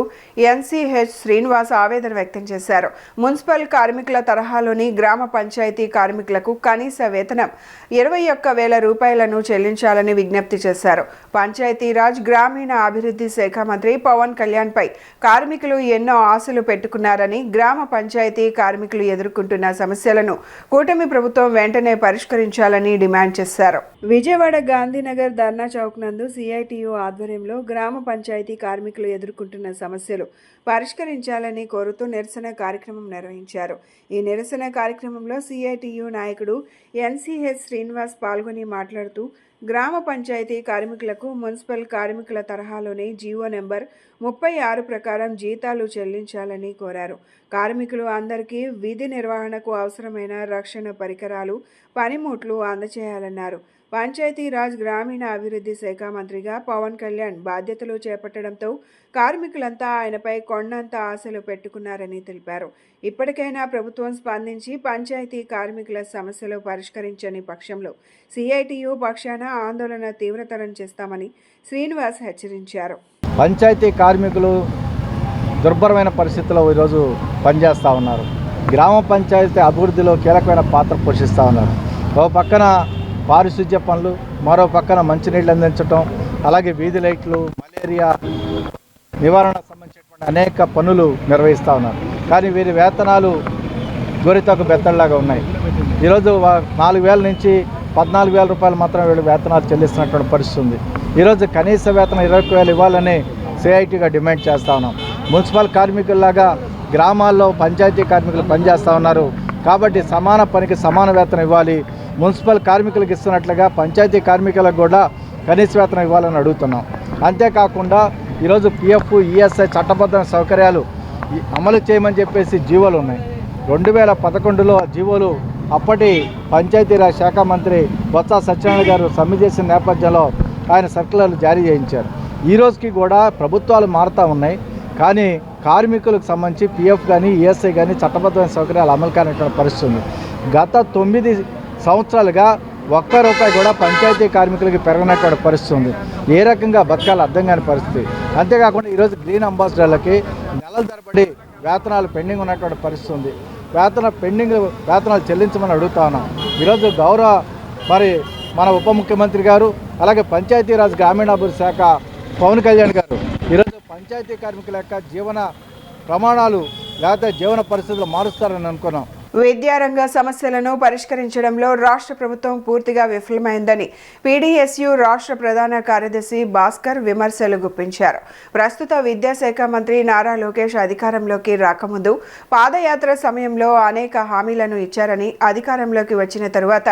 S1: ఎన్సిహెచ్ శ్రీనివాస్ ఆవేదన వ్యక్తం చేశారు. మున్సిపల్ కార్మికుల తరహాలోని గ్రామ పంచాయతీ కార్మికులకు కనీస వేతనం 21,000 రూపాయలను చెల్లించాలని విజ్ఞప్తి చేశారు. పంచాయతీరాజ్ గ్రామీణ అభివృద్ధి శాఖ మంత్రి పవన్ కళ్యాణ్ పై కార్మికులు ఎన్నో ఆశలు పెట్టుకున్నారని, గ్రామ పంచాయతీ కార్మికులు ఎదుర్కొంటున్న సమస్యలను కూటమి ప్రభుత్వం వెంటనే పరిష్కరించాలని డిమాండ్ చేశారు. విజయవాడ గాంధీనగర్ ధర్నా చౌక్ నందు సిఐటియు ఆధ్వర్యంలో గ్రామ పంచాయతీ కార్మికులు ఎదుర్కొంటున్న సమస్యలు పరిష్కరించాలని కోరుతూ నిరసన కార్యక్రమం నిర్వహించారు. ఈ నిరసన కార్యక్రమంలో సిఐటియు నాయకుడు ఎన్సిహెచ్ శ్రీనివాస్ పాల్గొని మాట్లాడుతూ, గ్రామ పంచాయతీ కార్మికులకు మున్సిపల్ కార్మికుల తరహాలోనే జీవో నెంబర్ 36 ప్రకారం జీతాలు చెల్లించాలని కోరారు. కార్మికులు అందరికీ విధి నిర్వహణకు అవసరమైన రక్షణ పరికరాలు, పనిముట్లు అందజేయాలన్నారు. పంచాయతీరాజ్ గ్రామీణ అభివృద్ధి శాఖ మంత్రిగా పవన్ కళ్యాణ్ బాధ్యతలు చేపట్టడంతో కార్మికులంతా ఆయనపై కొండంత ఆశలు పెట్టుకున్నారని తెలిపారు. ఇప్పటికైనా ప్రభుత్వం స్పందించి పంచాయతీ కార్మికుల సమస్యలు పరిష్కరించని పక్షంలో సిఐటియు పక్షాన ఆందోళన తీవ్రతరం చేస్తామని శ్రీనివాస్ హెచ్చరించారు.
S8: పంచాయతీ కార్మికులు దుర్భరమైన పరిస్థితుల్లో ఈరోజు పనిచేస్తూ ఉన్నారు. గ్రామ పంచాయతీ అభివృద్ధిలో కీలకమైన పాత్ర పోషిస్తూ ఉన్నారు. ఓ పక్కన పారిశుద్ధ్య పనులు, మరో పక్కన మంచినీళ్ళు అందించడం, అలాగే వీధి లైట్లు, మలేరియా నివారణకు సంబంధించినటువంటి అనేక పనులు నిర్వహిస్తూ ఉన్నారు. కానీ వీరి వేతనాలు గోరితకు బెత్తల్లాగా ఉన్నాయి. ఈరోజు 4,000 నుంచి 14,000 రూపాయలు మాత్రం వీళ్ళు వేతనాలు చెల్లిస్తున్నటువంటి పరిస్థితి ఉంది. ఈరోజు కనీస వేతనం 21,000 ఇవ్వాలని సిఐటిగా డిమాండ్ చేస్తూ ఉన్నాం. మున్సిపల్ కార్మికుల్లాగా గ్రామాల్లో పంచాయతీ కార్మికులు పనిచేస్తూ ఉన్నారు కాబట్టి సమాన పనికి సమాన వేతనం ఇవ్వాలి. మున్సిపల్ కార్మికులకు ఇస్తున్నట్లుగా పంచాయతీ కార్మికులకు కూడా కనీస వేతనం ఇవ్వాలని అడుగుతున్నాం. అంతేకాకుండా ఈరోజు పిఎఫ్, ఈఎస్ఐ చట్టబద్ధ సౌకర్యాలు అమలు చేయమని చెప్పేసి జీవోలు ఉన్నాయి. 2011లో జీవోలు అప్పటి పంచాయతీరాజ్ శాఖ మంత్రి బొత్స సత్యనారాయణ గారు సమ్మె చేసిన నేపథ్యంలో ఆయన సర్కులర్లు జారీ చేయించారు. ఈ రోజుకి కూడా ప్రభుత్వాలు మారుతూ ఉన్నాయి కానీ కార్మికులకు సంబంధించి పిఎఫ్ కానీ, ఈఎస్ఐ కానీ చట్టబద్ధమైన సౌకర్యాలు అమలు కానటువంటి పరిస్థితి ఉంది. గత 9 సంవత్సరాలుగా ₹1 కూడా పంచాయతీ కార్మికులకి పెరగనటువంటి పరిస్థితి ఉంది. ఏ రకంగా బతకాలో అర్థం కాని పరిస్థితి. అంతేకాకుండా ఈరోజు గ్రీన్ అంబాసిడర్లకి నెలల తరబడి వేతనాలు పెండింగ్ ఉన్నటువంటి పరిస్థితి ఉంది. వేతనాలు చెల్లించమని అడుగుతా ఉన్నాం. ఈరోజు మన ఉప ముఖ్యమంత్రి గారు, అలాగే పంచాయతీరాజ్ గ్రామీణాభివృద్ధి శాఖ పవన్ కళ్యాణ్ గారు ఈరోజు పంచాయతీ కార్మికుల యొక్క జీవన ప్రమాణాలు లేకపోతే జీవన పరిస్థితులు మారుస్తారని అనుకున్నాం.
S1: విద్యారంగ సమస్యలను పరిష్కరించడంలో రాష్ట్ర ప్రభుత్వం పూర్తిగా విఫలమైందని పీడీఎస్యు రాష్ట్ర ప్రధాన కార్యదర్శి భాస్కర్ విమర్శలు గుప్పించారు. ప్రస్తుత విద్యాశాఖ మంత్రి నారా లోకేష్ అధికారంలోకి రాకముందు పాదయాత్ర సమయంలో అనేక హామీలను ఇచ్చారని, అధికారంలోకి వచ్చిన తరువాత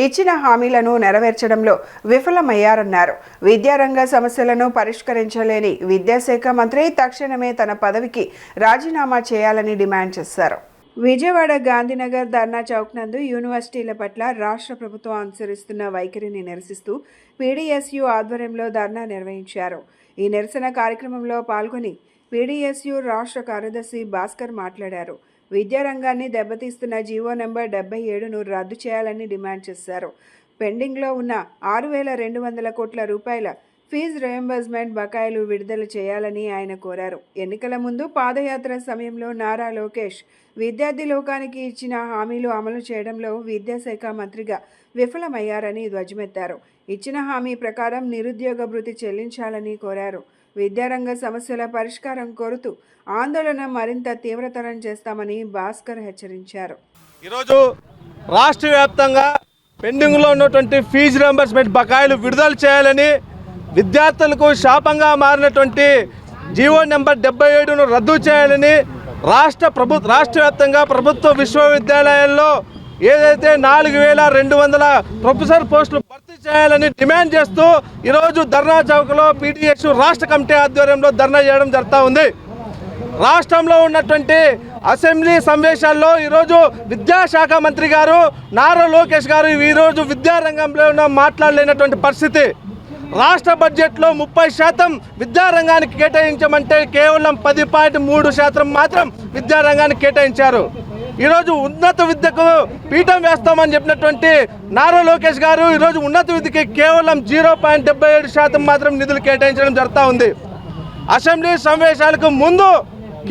S1: ఇచ్చిన హామీలను నెరవేర్చడంలో విఫలమయ్యారన్నారు. విద్యారంగ సమస్యలను పరిష్కరించలేని విద్యాశాఖ మంత్రి తక్షణమే తన పదవికి రాజీనామా చేయాలని డిమాండ్ చేశారు. విజయవాడ గాంధీనగర్ ధర్నా చౌక్ నందు యూనివర్సిటీల పట్ల రాష్ట్ర ప్రభుత్వం అనుసరిస్తున్న వైఖరిని నిరసిస్తూ పీడీఎస్యు ఆధ్వర్యంలో ధర్నా నిర్వహించారు. ఈ నిరసన కార్యక్రమంలో పాల్గొని పీడీఎస్యు రాష్ట్ర కార్యదర్శి భాస్కర్ మాట్లాడారు. విద్యారంగాన్ని దెబ్బతీస్తున్న జీవో నెంబర్ 77ను రద్దు చేయాలని డిమాండ్ చేశారు. పెండింగ్లో ఉన్న 6,200 కోట్ల రూపాయల ఫీజు రియంబర్స్మెంట్ బకాయిలు విడుదల చేయాలని ఆయన కోరారు. ఎన్నికల ముందు పాదయాత్ర సమయంలో నారా లోకేష్ విద్యార్థి లోకానికి ఇచ్చిన హామీలు అమలు చేయడంలో విద్యాశాఖ మంత్రిగా విఫలమయ్యారని ధ్వజమెత్తారు. ఇచ్చిన హామీ ప్రకారం నిరుద్యోగ భృతి చెల్లించాలని కోరారు. విద్యారంగ సమస్యల పరిష్కారం కోరుతూ ఆందోళన మరింత తీవ్రతరం చేస్తామని భాస్కర్ హెచ్చరించారు.
S9: ఈరోజు రాష్ట్ర వ్యాప్తంగా పెండింగ్లో ఉన్నటువంటి ఫీజు రియంబర్స్మెంట్ బకాయిలు విడుదల చేయాలని, విద్యార్థులకు శాపంగా మారినటువంటి జీవో నెంబర్ 77ను రద్దు చేయాలని రాష్ట్ర వ్యాప్తంగా ప్రభుత్వ విశ్వవిద్యాలయాల్లో ఏదైతే 4,200 ప్రొఫెసర్ పోస్టులు భర్తీ చేయాలని డిమాండ్ చేస్తూ ఈరోజు ధర్నా చౌక్లో పీడీఎస్ రాష్ట్ర కమిటీ ఆధ్వర్యంలో ధర్నా చేయడం జరుగుతూ ఉంది. రాష్ట్రంలో ఉన్నటువంటి అసెంబ్లీ సమావేశాల్లో ఈరోజు విద్యాశాఖ మంత్రి గారు నారా లోకేష్ గారు ఈరోజు విద్యారంగంలో మాట్లాడలేనటువంటి పరిస్థితి. రాష్ట్ర బడ్జెట్లో 30% విద్యారంగానికి కేటాయించమంటే కేవలం 10.3% మాత్రం విద్యారంగానికి కేటాయించారు. ఈరోజు ఉన్నత విద్యకు పీఠం వేస్తామని చెప్పినటువంటి నారా లోకేష్ గారు ఈరోజు ఉన్నత విద్యకి కేవలం 0.77% మాత్రం నిధులు కేటాయించడం జరుగుతూ ఉంది. అసెంబ్లీ సమావేశాలకు ముందు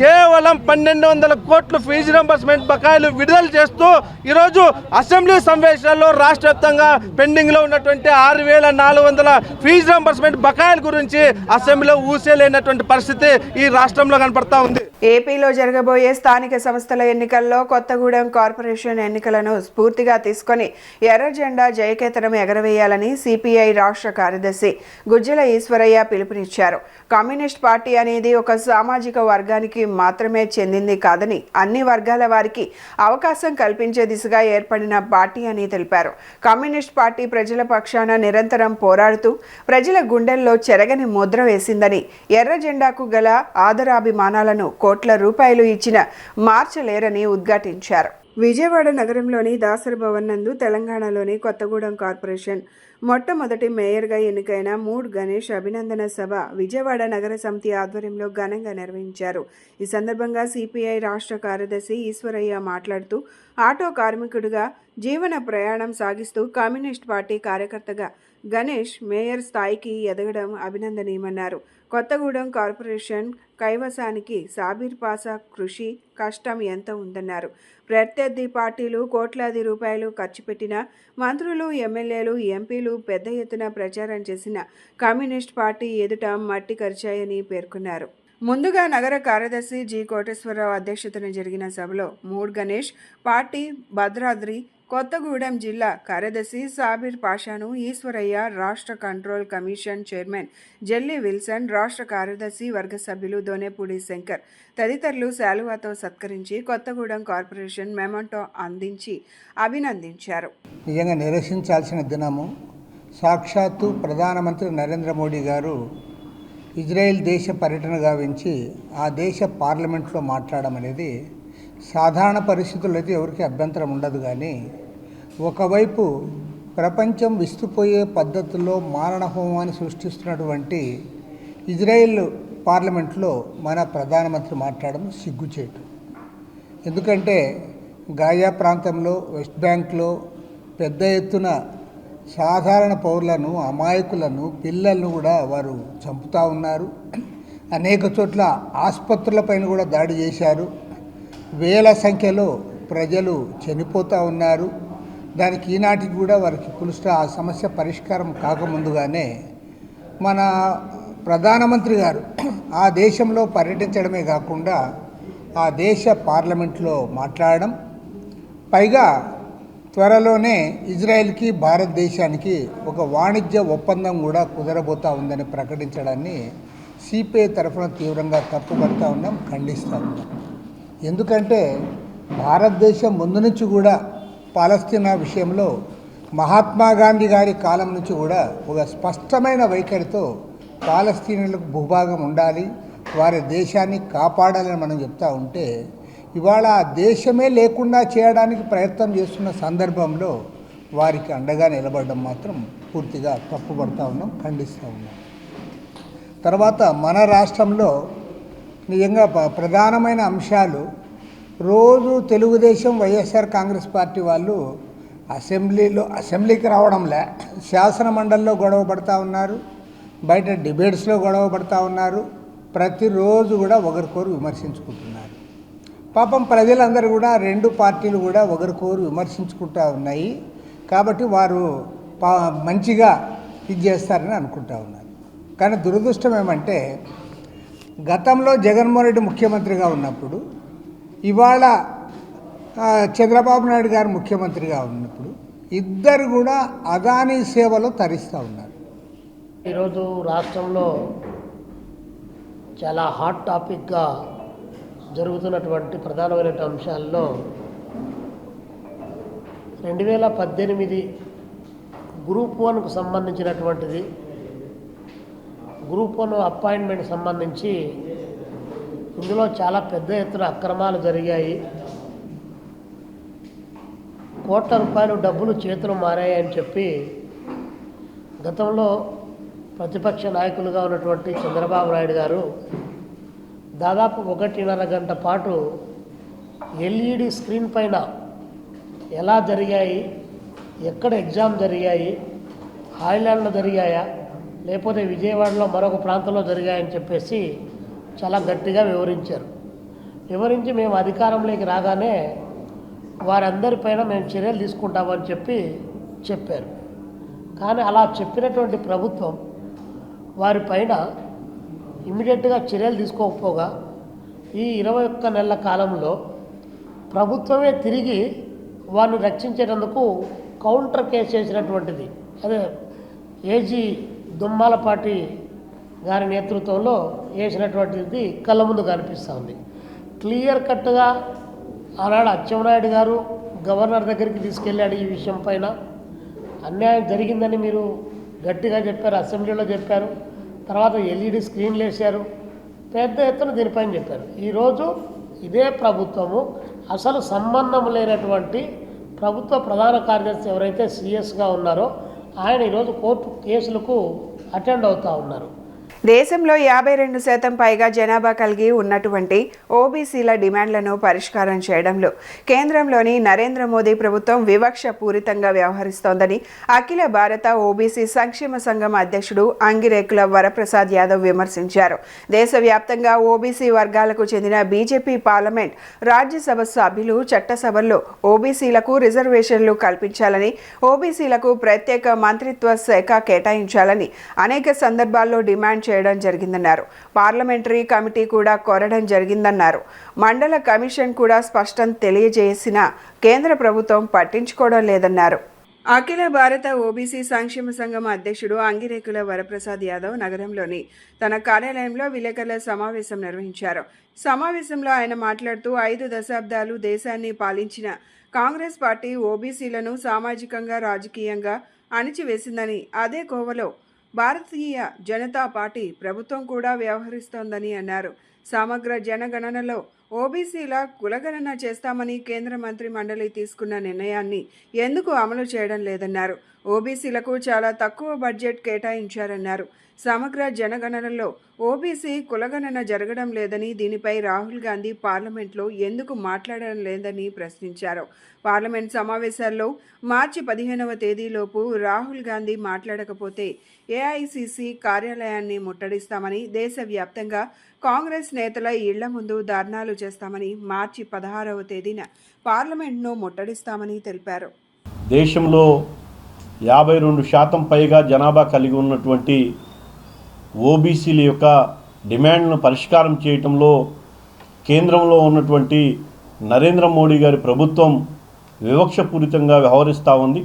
S9: కేవలం 1200 కోట్లు ఫీజు రింబర్స్మెంట్ బకాయిలు విడుదల చేస్తూ ఈరోజు అసెంబ్లీ సమావేశాల్లో రాష్ట్ర వ్యాప్తంగా పెండింగ్లో ఉన్నటువంటి 6400 ఫీజు రింబర్స్మెంట్ బకాయిల గురించి అసెంబ్లీలో ఊసేలేనటువంటి పరిస్థితి ఈ రాష్ట్రంలో కనపడతా ఉంది.
S1: ఏపీలో జరగబోయే స్థానిక సంస్థల ఎన్నికల్లో కొత్తగూడెం కార్పొరేషన్ ఎన్నికలను స్ఫూర్తిగా తీసుకొని ఎర్ర జెండా జయకేతనం ఎగరవేయాలని సిపిఐ రాష్ట్ర కార్యదర్శి గుజ్జల ఈశ్వరయ్య పిలుపునిచ్చారు. కమ్యూనిస్ట్ పార్టీ అనేది ఒక సామాజిక వర్గానికి మాత్రమే చెందింది కాదని అన్ని వర్గాల వారికి అవకాశం కల్పించే దిశగా ఏర్పడిన పార్టీ అని తెలిపారు. కమ్యూనిస్ట్ పార్టీ ప్రజల పక్షాన నిరంతరం పోరాడుతూ ప్రజల గుండెల్లో చెరగని ముద్ర వేసిందని, ఎర్ర జెండాకు గల ఆదరాభిమానాలను కోట్ల రూపాయలు ఇచ్చిన మార్చలేరని ఉద్ఘాటించారు. విజయవాడ నగరంలోని దాసర్ భవన్ నందు తెలంగాణలోని కొత్తగూడెం కార్పొరేషన్ మొట్టమొదటి మేయర్గా ఎన్నికైన మూడ్ గణేష్ అభినందన సభ విజయవాడ నగర సమితి ఆధ్వర్యంలో ఘనంగా నిర్వహించారు. ఈ సందర్భంగా సిపిఐ రాష్ట్ర కార్యదర్శి ఈశ్వరయ్య మాట్లాడుతూ ఆటో కార్మికుడిగా జీవన ప్రయాణం సాగిస్తూ కమ్యూనిస్ట్ పార్టీ కార్యకర్తగా గణేష్ మేయర్ స్థాయికి ఎదగడం అభినందనీయమన్నారు. కొత్తగూడెం కార్పొరేషన్ కైవసానికి సాబీర్ పాసా కృషి కష్టం ఎంత ఉందన్నారు. ప్రత్యర్థి పార్టీలు కోట్లాది రూపాయలు ఖర్చు పెట్టిన మంత్రులు, ఎమ్మెల్యేలు, ఎంపీలు పెద్ద ఎత్తున ప్రచారం చేసిన కమ్యూనిస్ట్ పార్టీ ఎదుట మట్టి కరిచాయని పేర్కొన్నారు. ముందుగా నగర కార్యదర్శి జి కోటేశ్వరరావు అధ్యక్షతన జరిగిన సభలో మూడ్ గణేష్, పార్టీ భద్రాద్రి కొత్తగూడెం జిల్లా కార్యదర్శి సాబీర్ పాషాను ఈశ్వరయ్య, రాష్ట్ర control commission chairman jelly Wilson, రాష్ట్ర కార్యదర్శి వర్గ సభ్యులు దోనేపూడి శంకర్ తదితరులు శాలువాతో సత్కరించి కొత్తగూడెం కార్పొరేషన్ మెమంటో అందించి అభినందించారు.
S10: నిజంగా నిరసించాల్సిన దినము. సాక్షాత్తు ప్రధానమంత్రి నరేంద్ర మోడీ గారు ఇజ్రాయెల్ దేశ పర్యటన గావించి ఆ దేశ పార్లమెంట్లో మాట్లాడడం అనేది సాధారణ పరిస్థితుల్లో అయితే ఎవరికి అభ్యంతరం ఉండదు. కానీ ఒకవైపు ప్రపంచం విస్తుపోయే పద్ధతుల్లో మారణ హోమాన్ని సృష్టిస్తున్నటువంటి ఇజ్రాయెల్ పార్లమెంట్లో మన ప్రధానమంత్రి మాట్లాడడం సిగ్గుచేటు. ఎందుకంటే గాజా ప్రాంతంలో, వెస్ట్ బ్యాంక్లో పెద్ద ఎత్తున సాధారణ పౌరులను, అమాయకులను, పిల్లలను కూడా వారు చంపుతూ ఉన్నారు. అనేక చోట్ల ఆసుపత్రులపైన కూడా దాడి చేశారు. వేల సంఖ్యలో ప్రజలు చనిపోతూ ఉన్నారు. దానికి ఈనాటికి కూడా వారికి ఆ సమస్య పరిష్కారం కాకముందుగానే మన ప్రధానమంత్రి గారు ఆ దేశంలో పర్యటించడమే కాకుండా ఆ దేశ పార్లమెంట్లో మాట్లాడడం, పైగా త్వరలోనే ఇజ్రాయెల్కి భారతదేశానికి ఒక వాణిజ్య ఒప్పందం కూడా కుదరబోతూ ఉందని ప్రకటించడాన్ని సిపిఐ తరఫున తీవ్రంగా తప్పుపడతా ఉన్నాం, ఖండిస్తూ ఉన్నాం. ఎందుకంటే భారతదేశం ముందు నుంచి కూడా పాలస్తీనా విషయంలో మహాత్మా గాంధీ గారి కాలం నుంచి కూడా ఒక స్పష్టమైన వైఖరితో పాలస్తీనాలకు భూభాగం ఉండాలి, వారి దేశాన్ని కాపాడాలని మనం చెప్తా ఉంటే ఇవాళ ఆ దేశమే లేకుండా చేయడానికి ప్రయత్నం చేస్తున్న సందర్భంలో వారికి అండగా నిలబడడం మాత్రం పూర్తిగా తప్పుపడతా ఉన్నాం, ఖండిస్తూ ఉన్నాం. తర్వాత మన రాష్ట్రంలో నిజంగా ప్రధానమైన అంశాలు రోజు తెలుగుదేశం, వైఎస్ఆర్ కాంగ్రెస్ పార్టీ వాళ్ళు అసెంబ్లీకి రావడంలే, శాసన మండలిలో గొడవ పడుతూ ఉన్నారు, బయట డిబేట్స్లో గొడవ పడుతూ ఉన్నారు. ప్రతిరోజు కూడా ఒకరికొరు విమర్శించుకుంటున్నారు. పాపం ప్రజలందరూ కూడా రెండు పార్టీలు కూడా ఒకరికొరు విమర్శించుకుంటూ ఉన్నాయి. కాబట్టి వారు మంచిగా ఇది చేస్తారని అనుకుంటా ఉన్నారు. కానీ దురదృష్టం ఏమంటే గతంలో జగన్మోహన్ రెడ్డి ముఖ్యమంత్రిగా ఉన్నప్పుడు, ఇవాళ చంద్రబాబు నాయుడు గారు ముఖ్యమంత్రిగా ఉన్నప్పుడు ఇద్దరు కూడా అదానీ సేవలో తరిస్తూ ఉన్నారు.
S11: ఈరోజు రాష్ట్రంలో చాలా హాట్ టాపిక్గా జరుగుతున్నటువంటి ప్రధానమైన అంశాల్లో 2018 గ్రూప్ 1కు సంబంధించినటువంటిది, గ్రూప్ 1 అపాయింట్మెంట్ సంబంధించి ఇందులో చాలా పెద్ద ఎత్తున అక్రమాలు జరిగాయి. కోట్ల రూపాయలు డబ్బులు చేతులు మారాయని చెప్పి గతంలో ప్రతిపక్ష నాయకులుగా ఉన్నటువంటి చంద్రబాబు నాయుడు గారు దాదాపు 1.5 గంట పాటు ఎల్ఈడి స్క్రీన్ పైన ఎలా జరిగాయి, ఎక్కడ ఎగ్జామ్ జరిగాయి, హాయ్లాండ్లో జరిగాయా లేకపోతే విజయవాడలో మరొక ప్రాంతంలో జరిగాయని చెప్పేసి చాలా గట్టిగా వివరించి మేము అధికారంలోకి రాగానే వారందరిపైన మేము చర్యలు తీసుకుంటామని చెప్పారు. కానీ అలా చెప్పినటువంటి ప్రభుత్వం వారిపైన ఇమ్మీడియట్గా చర్యలు తీసుకోకపోగా ఈ 21 నెలల కాలంలో ప్రభుత్వమే తిరిగి వారిని రక్షించేటందుకు కౌంటర్ కేసు చేసినటువంటిది. అదే ఏజీ దుమ్మాలపాటి గారి నేతృత్వంలో వేసినటువంటిది కళ్ళ ముందు కనిపిస్తూ ఉంది. క్లియర్ కట్గా ఆనాడు అచ్చెన్నాయుడు గారు గవర్నర్ దగ్గరికి తీసుకెళ్ళాడు. ఈ విషయం పైన అన్యాయం జరిగిందని మీరు గట్టిగా చెప్పారు, అసెంబ్లీలో చెప్పారు. తర్వాత ఎల్ఈడి స్క్రీన్లు వేశారు, పెద్ద ఎత్తున దీనిపైన చెప్పారు. ఈరోజు ఇదే ప్రభుత్వము అసలు సంబంధం లేనటువంటి ప్రభుత్వ ప్రధాన కార్యదర్శి ఎవరైతే సిఎస్గా ఉన్నారో ఆయన ఈరోజు కోర్టు కేసులకు అటెండ్ అవుతూ ఉన్నారు.
S1: దేశంలో 52% పైగా జనాభా కలిగి ఉన్నటువంటి ఓబీసీల డిమాండ్లను పరిష్కారం చేయడంలో కేంద్రంలోని నరేంద్ర మోదీ ప్రభుత్వం వివక్ష పూరితంగా వ్యవహరిస్తోందని అఖిల భారత ఓబీసీ సంక్షేమ సంఘం అధ్యక్షుడు అంగిరేకుల వరప్రసాద్ యాదవ్ విమర్శించారు. దేశవ్యాప్తంగా ఓబీసీ వర్గాలకు చెందిన బీజేపీ పార్లమెంట్, రాజ్యసభ సభ్యులు చట్టసభల్లో ఓబీసీలకు రిజర్వేషన్లు కల్పించాలని, ఓబీసీలకు ప్రత్యేక మంత్రిత్వ శాఖ కేటాయించాలని అనేక సందర్భాల్లో డిమాండ్ చేయడం జరిగిందన్నారు. పార్లమెంటరీ కమిటీ కూడా కోరడం జరిగిందన్నారు. మండల కమిషన్ కూడా స్పష్టం తెలియజేసిన కేంద్ర ప్రభుత్వం పట్టించుకోవడం లేదన్నారు. అఖిల భారత ఓబీసీ సంక్షేమ సంఘం అధ్యక్షుడు అంగిరేకుల వరప్రసాద్ యాదవ్ నగరంలోని తన కార్యాలయంలో విలేకరుల సమావేశం నిర్వహించారు. సమావేశంలో ఆయన మాట్లాడుతూ 5 దశాబ్దాలు దేశాన్ని పాలించిన కాంగ్రెస్ పార్టీ ఓబీసీలను సామాజికంగా, రాజకీయంగా అణిచివేసిందని, అదే కోవలో భారతీయ జనతా పార్టీ ప్రభుత్వం కూడా వ్యవహరిస్తోందని అన్నారు. సమగ్ర జనగణనలో ఓబీసీల కులగణన చేస్తామని కేంద్ర మంత్రి మండలి తీసుకున్న నిర్ణయాన్ని ఎందుకు అమలు చేయడం లేదన్నారు. ఓబీసీలకు చాలా తక్కువ బడ్జెట్ కేటాయించారన్నారు. సమగ్ర జనగణనలో ఓబీసీ కులగణన జరగడం లేదని, దీనిపై రాహుల్ గాంధీ పార్లమెంట్లో ఎందుకు మాట్లాడడం లేదని ప్రశ్నించారు. పార్లమెంట్ సమావేశాల్లో మార్చి 15వ తేదీలోపు రాహుల్ గాంధీ మాట్లాడకపోతే ఏఐసీసీ కార్యాలయాన్ని ముట్టడిస్తామని, దేశవ్యాప్తంగా కాంగ్రెస్ నేతల ఇళ్ల ముందు ధర్నాలు చేస్తామని, మార్చి 16వ తేదీన పార్లమెంట్ను ముట్టడిస్తామని తెలిపారు.
S12: దేశంలో 52% పైగా జనాభా కలిగి ఉన్నటువంటి ఓబీసీల యొక్క డిమాండ్ను పరిష్కారం చేయటంలో కేంద్రంలో ఉన్నటువంటి నరేంద్ర మోడీ గారి ప్రభుత్వం వివక్షపూరితంగా వ్యవహరిస్తూ ఉంది.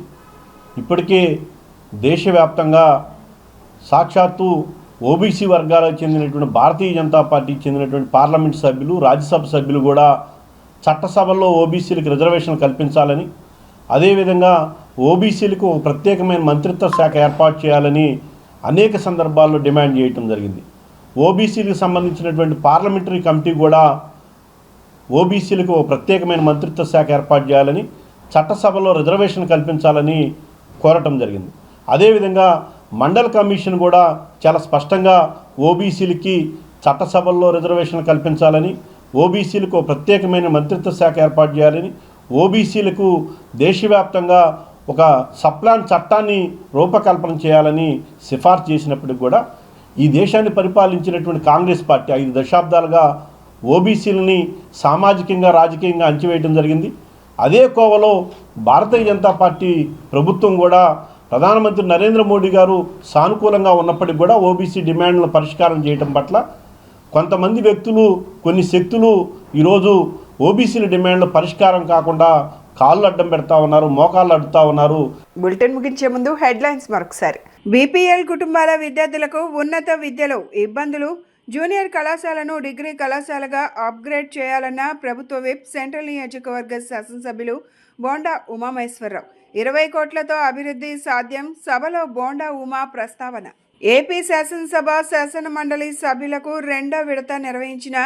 S12: ఇప్పటికే దేశవ్యాప్తంగా సాక్షాత్తు ఓబీసీ వర్గాలకు చెందినటువంటి భారతీయ జనతా పార్టీకి చెందినటువంటి పార్లమెంట్ సభ్యులు, రాజ్యసభ సభ్యులు కూడా చట్టసభల్లో ఓబీసీలకు రిజర్వేషన్ కల్పించాలని, అదేవిధంగా ఓబీసీలకు ఒక ప్రత్యేకమైన మంత్రిత్వ శాఖ ఏర్పాటు చేయాలని అనేక సందర్భాల్లో డిమాండ్ చేయటం జరిగింది. ఓబీసీలకు సంబంధించినటువంటి పార్లమెంటరీ కమిటీ కూడా ఓబీసీలకు ఒక ప్రత్యేకమైన మంత్రిత్వ శాఖ ఏర్పాటు చేయాలని, చట్టసభలో రిజర్వేషన్ కల్పించాలని కోరటం జరిగింది. అదేవిధంగా మండల కమిషన్ కూడా చాలా స్పష్టంగా ఓబీసీలకి చట్టసభల్లో రిజర్వేషన్ కల్పించాలని, ఓబీసీలకు ఒక ప్రత్యేకమైన మంత్రిత్వ శాఖ ఏర్పాటు చేయాలని, ఓబీసీలకు దేశవ్యాప్తంగా ఒక సప్లాన్ చట్టాన్ని రూపకల్పన చేయాలని సిఫార్సు చేసినప్పటికి కూడా ఈ దేశాన్ని పరిపాలించినటువంటి కాంగ్రెస్ పార్టీ 5 దశాబ్దాలుగా ఓబీసీలని సామాజికంగా, రాజకీయంగా అణచివేయడం జరిగింది. అదే కోవలో భారతీయ జనతా పార్టీ ప్రభుత్వం కూడా ప్రధానమంత్రి నరేంద్ర మోడీ గారు సానుకూలంగా ఉన్నప్పటికీ కూడా ఓబీసీ డిమాండ్లను పరిష్కారం చేయడం పట్ల కొంతమంది వ్యక్తులు, కొన్ని శక్తులు ఈరోజు ఓబీసీల డిమాండ్ల పరిష్కారం కాకుండా కాళ్ళు అడ్డం పెడతా ఉన్నారు, మోకాళ్ళు అడ్డుతా ఉన్నారు.
S1: బులెటిన్ ముగించే ముందు హెడ్లైన్స్ మరొకసారి. బీపీఎల్ కుటుంబాల విద్యార్థులకు ఉన్నత విద్యలో ఇబ్బందులు, జూనియర్ కళాశాలను డిగ్రీ కళాశాలగా అప్గ్రేడ్ చేయాలన్న ప్రభుత్వ విప్ సెంట్రల్ నియోజకవర్గ శాసనసభ్యులు బోండా ఉమామహేశ్వరరావు. 20 కోట్లతో అభివృద్ధి సాధ్యం, సభలో బోండా ఉమా ప్రస్తావన. ఏపీ శాసనసభ శాసన మండలి సభ్యులకు 2వ విడత నిర్వహించిన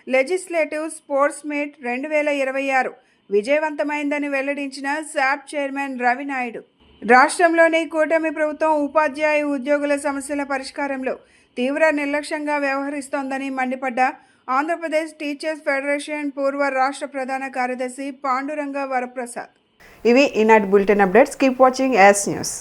S1: లెజిస్లేటివ్ స్పోర్ట్స్ మీట్ 2026 విజయవంతమైందని వెల్లడించిన శాప్ చైర్మన్ రవినాయుడు. రాష్ట్రంలోని కూటమి ప్రభుత్వం ఉపాధ్యాయ ఉద్యోగుల సమస్యల పరిష్కారంలో తీవ్ర నిర్లక్ష్యంగా వ్యవహరిస్తోందని మండిపడ్డ ఆంధ్రప్రదేశ్ టీచర్స్ ఫెడరేషన్ పూర్వ రాష్ట్ర ప్రధాన కార్యదర్శి పాండురంగ వరప్రసాద్. ఇవి ఈనాటి bulletin updates. Keep watching us news.